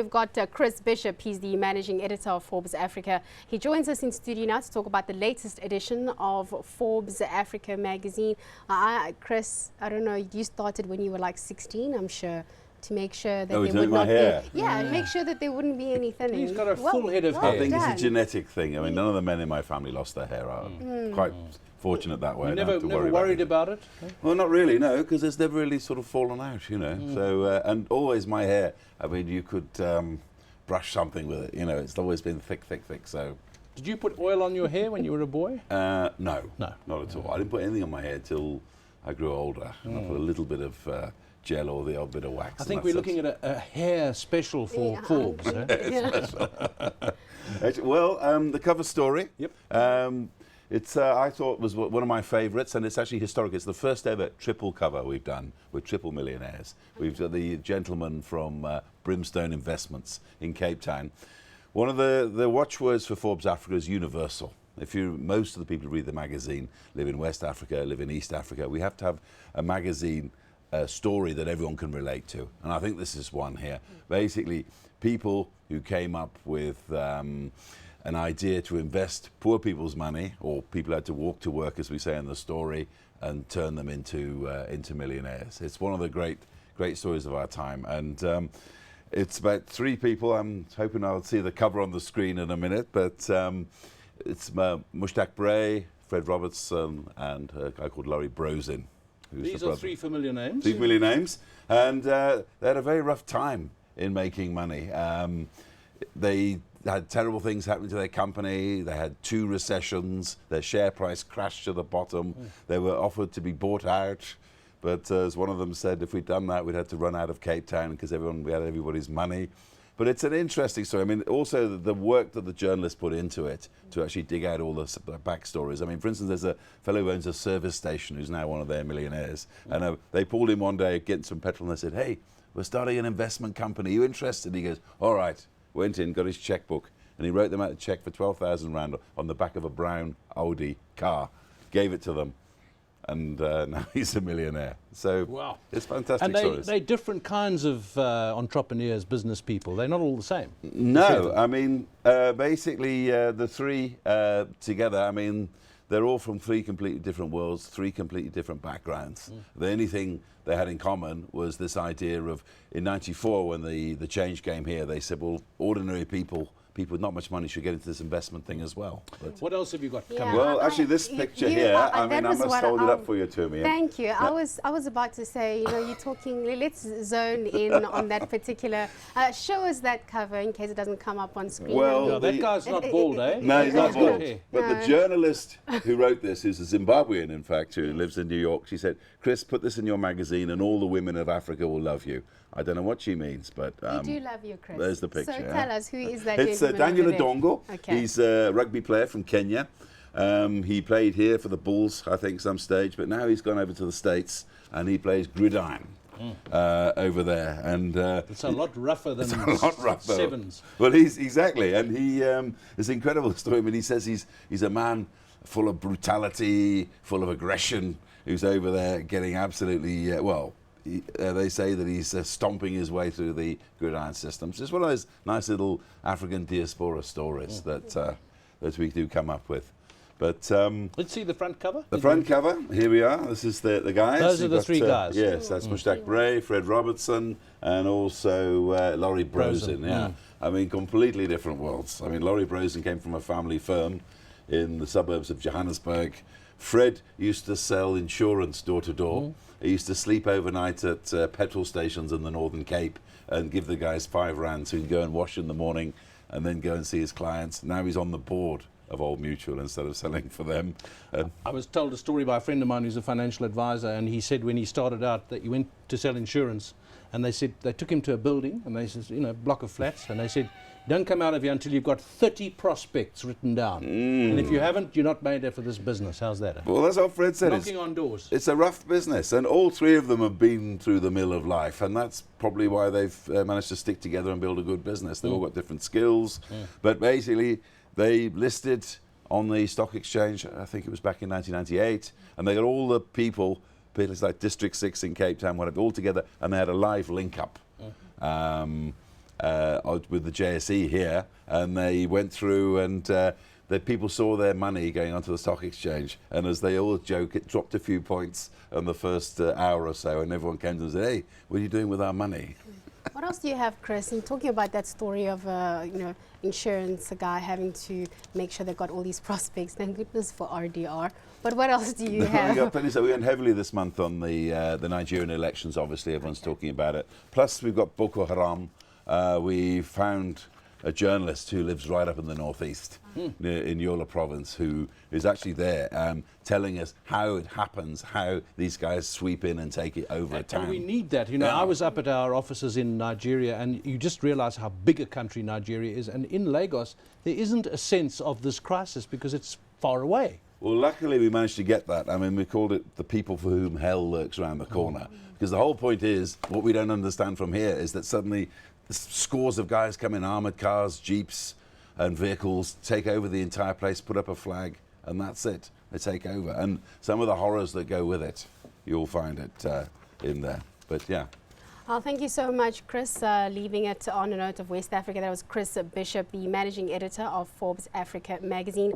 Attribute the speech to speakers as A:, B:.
A: we've got Chris Bishop. He's the managing editor of Forbes Africa. He joins us in studio now to talk about the latest edition of Forbes Africa magazine. Chris, I don't know, you started when you were like 16, I'm sure, to make sure that there would not be... make sure that there wouldn't be any thinning.
B: He's got a full head of hair.
C: I think it's a genetic thing. I mean, none of the men in my family lost their hair out. Quite fortunate that way.
B: You never worried about it?
C: Well, not really, no, because it's never really sort of fallen out, you know. So, and always my hair, I mean, you could brush something with it, you know. It's always been thick, thick, thick, so...
B: Did you put oil on your hair when you were a boy?
C: No, not at all. I didn't put anything on my hair till I grew older. And I put a little bit of gel or the odd bit of wax.
B: I think we're looking at a hair special for Forbes.
C: Well, the cover story. Yep. It's I thought was one of my favourites, and it's actually historic. It's the first ever triple cover we've done with triple millionaires. We've got the gentleman from Brimstone Investments in Cape Town. One of the watchwords for Forbes Africa is universal. Most of the people who read the magazine live in West Africa, live in East Africa. We have to have a magazine story that everyone can relate to, and I think this is one here. Basically, people who came up with an idea to invest poor people's money, or people had to walk to work, as we say in the story, and turn them into millionaires. It's one of the great stories of our time, and it's about three people. I'm hoping I'll see the cover on the screen in a minute, but it's Mushtaq Bray, Fred Robertson, and a guy called Laurie Brosin.
B: These are three familiar names.
C: Three familiar names, and they had a very rough time in making money. They had terrible things happening to their company. They had 2 recessions. Their share price crashed to the bottom. They were offered to be bought out, but as one of them said, if we'd done that, we'd have to run out of Cape Town because we had everybody's money. But it's an interesting story. I mean, also the work that the journalists put into it to actually dig out all the backstories. I mean, for instance, there's a fellow who owns a service station who's now one of their millionaires. And they pulled him one day getting some petrol, and they said, "Hey, we're starting an investment company. Are you interested?" He goes, "All right." Went in, got his checkbook, and he wrote them out a check for 12,000 rand on the back of a brown Audi car, gave it to them, and now he's a millionaire. So
B: wow,
C: it's fantastic
B: and
C: stories.
B: They're different kinds of entrepreneurs, business people. They're not all the same.
C: No, I mean, basically the three together, I mean, they're all from 3 completely different worlds, 3 completely different backgrounds. The only thing they had in common was this idea of, in '94, when the change came here, they said, well, ordinary people with not much money should get into this investment thing as well. But
B: what else have you got coming?
C: Well, actually, this picture here, I mean, I must hold it up for you, Tumi.
A: Thank you. I was about to say, you know, you're talking, let's zone in on that particular, show us that cover in case it doesn't come up on screen.
C: Well,
B: that guy's not bald, eh?
C: No, he's not bald. But the journalist who wrote this, who's a Zimbabwean, in fact, who lives in New York, she said, "Chris, put this in your magazine and all the women of Africa will love you." I don't know what she means, but...
A: we do love you, Chris.
C: There's the picture.
A: So tell us, who is that
C: It's Daniel Odongo. Okay. He's a rugby player from Kenya. He played here for the Bulls, I think, some stage, but now he's gone over to the States, and he plays gridiron over there. And
B: it's a lot rougher than sevens.
C: Well, he's exactly, and he it's an incredible story. I mean, he says he's a man full of brutality, full of aggression, who's over there getting absolutely, they say that he's stomping his way through the gridiron systems. It's one of those nice little African diaspora stories that we do come up with. But
B: let's see the front cover.
C: The front cover. Here we are. This is the guys.
B: Those are the 3 guys.
C: Yes, that's Mushtaq Bray, Fred Robertson, and also Laurie Brosin. Yeah, I mean, completely different worlds. I mean, Laurie Brosin came from a family firm in the suburbs of Johannesburg. Fred used to sell insurance door to door. He used to sleep overnight at petrol stations in the Northern Cape and give the guys 5 rand so he'd go and wash in the morning and then go and see his clients. Now he's on the board of Old Mutual instead of selling for them.
B: I was told a story by a friend of mine who's a financial advisor, and he said when he started out that he went to sell insurance, and they said they took him to a building, and they said, you know, block of flats, and they said, "Don't come out of here until you've got 30 prospects written down. And if you haven't, you're not made for this business." How's that?
C: Well, that's what Fred said.
B: Knocking on doors.
C: It's a rough business, and all 3 of them have been through the mill of life, and that's probably why they've managed to stick together and build a good business. They've all got different skills, but basically they listed on the stock exchange, I think it was back in 1998, and they got all the people, places like District 6 in Cape Town, whatever, all together, and they had a live link-up. with the JSE here, and they went through and the people saw their money going onto the stock exchange, and as they all joke, it dropped a few points in the first hour or so, and everyone came to them and said, "Hey, what are you doing with our money?"
A: What else do you have, Chris? In talking about that story of insurance, a guy having to make sure they've got all these prospects. Thank goodness for RDR. But what else do you have?
C: We got plenty. So we went heavily this month on the Nigerian elections. Obviously, everyone's talking about it. Plus, we've got Boko Haram. We found a journalist who lives right up in the northeast, in Yola province, who is actually there telling us how it happens, how these guys sweep in and take it over a town.
B: And we need that. You know, I was up at our offices in Nigeria, and you just realize how big a country Nigeria is. And in Lagos, there isn't a sense of this crisis because it's far away.
C: Well, luckily we managed to get that. I mean, we called it the people for whom hell lurks around the corner. Because the whole point is, what we don't understand from here is that suddenly scores of guys come in armoured cars, jeeps and vehicles, take over the entire place, put up a flag, and that's it. They take over. And some of the horrors that go with it, you'll find it in there. But yeah.
A: Thank you so much, Chris. Leaving it on a note of West Africa, that was Chris Bishop, the managing editor of Forbes Africa magazine.